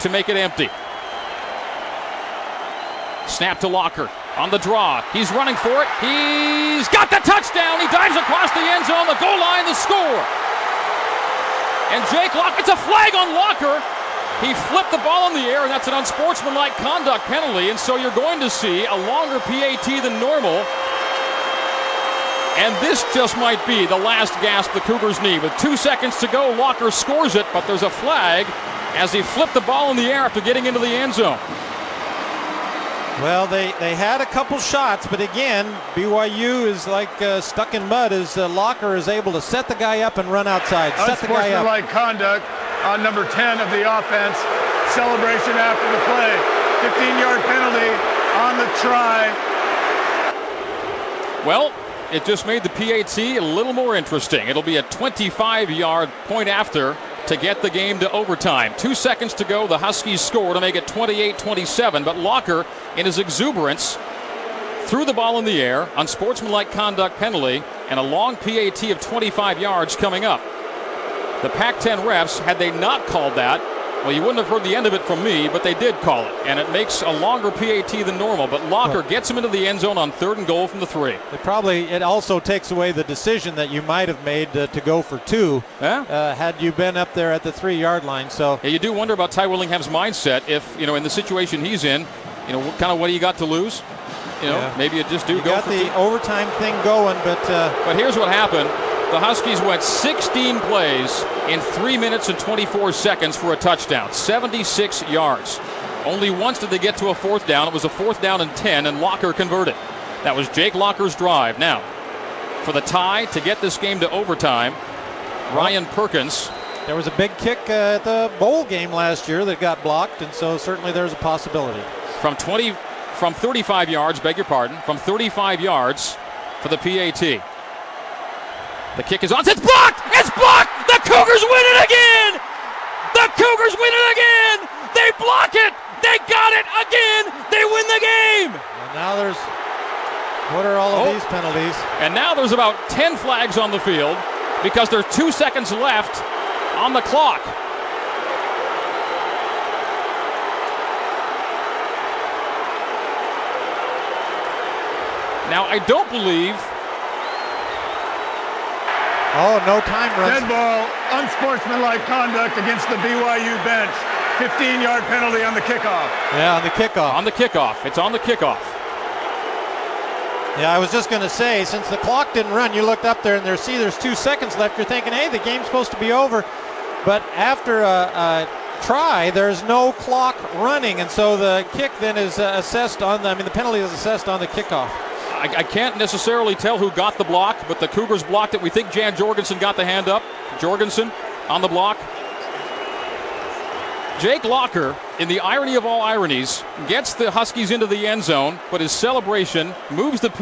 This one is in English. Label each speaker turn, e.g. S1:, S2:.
S1: to make it empty. Snap to Locker on the draw. He's running for it. He's got the touchdown. He dives across the end zone, the goal line, the score. And Jake Locker, it's a flag on Locker. He flipped the ball in the air, and that's an unsportsmanlike conduct penalty. And so you're going to see a longer PAT than normal. And this just might be the last gasp the Cougars need. With 2 seconds to go, Locker scores it, but there's a flag as he flipped the ball in the air after getting into the end zone.
S2: Well, they had a couple shots, but again, BYU is like stuck in mud as Locker is able to set the guy up and run outside. Set the guy up.
S3: Unsportsmanlike conduct on number 10 of the offense. Celebration after the play. 15-yard penalty on the try.
S1: Well, it just made the PAT a little more interesting. It'll be a 25-yard point after to get the game to overtime. 2 seconds to go. The Huskies score to make it 28-27, but Locker, in his exuberance, threw the ball in the air, unsportsmanlike conduct penalty, and a long PAT of 25 yards coming up. The Pac-10 refs, had they not called that, well, you wouldn't have heard the end of it from me, but they did call it, and it makes a longer PAT than normal. But Locker gets him into the end zone on 3rd and goal from the 3.
S2: It also takes away the decision that you might have made to go for 2 had you been up there at the 3-yard line. So
S1: yeah, you do wonder about Ty Willingham's mindset if, in the situation he's in, kind of what do you got to lose? Maybe you just do go
S2: got
S1: for
S2: the overtime thing going,
S1: but here's what happened. The Huskies went 16 plays in 3 minutes and 24 seconds for a touchdown, 76 yards. Only once did they get to a 4th down. It was a 4th down and 10, and Locker converted. That was Jake Locker's drive. Now, for the tie to get this game to overtime, Ryan Perkins.
S2: There was a big kick at the bowl game last year that got blocked, and so certainly there's a possibility.
S1: From 35 yards, from 35 yards for the PAT. The kick is on. It's blocked! It's blocked! The Cougars win it again! The Cougars win it again! They block it! They got it again! They win the game!
S2: And now what are all of these penalties?
S1: And now there's about 10 flags on the field because there's 2 seconds left on the clock. Now, I don't believe...
S2: Oh, no time runs.
S3: Dead ball, unsportsmanlike conduct against the BYU bench. 15-yard penalty on the kickoff.
S2: Yeah, on the kickoff.
S1: On the kickoff. It's on the kickoff.
S2: Yeah, I was just going to say, since the clock didn't run, you looked up there and there's 2 seconds left. You're thinking, hey, the game's supposed to be over. But after a try, there's no clock running, and so the kick then is assessed on the penalty is assessed on the kickoff.
S1: I can't necessarily tell who got the block, but the Cougars blocked it. We think Jan Jorgensen got the hand up. Jorgensen on the block. Jake Locker, in the irony of all ironies, gets the Huskies into the end zone, but his celebration moves the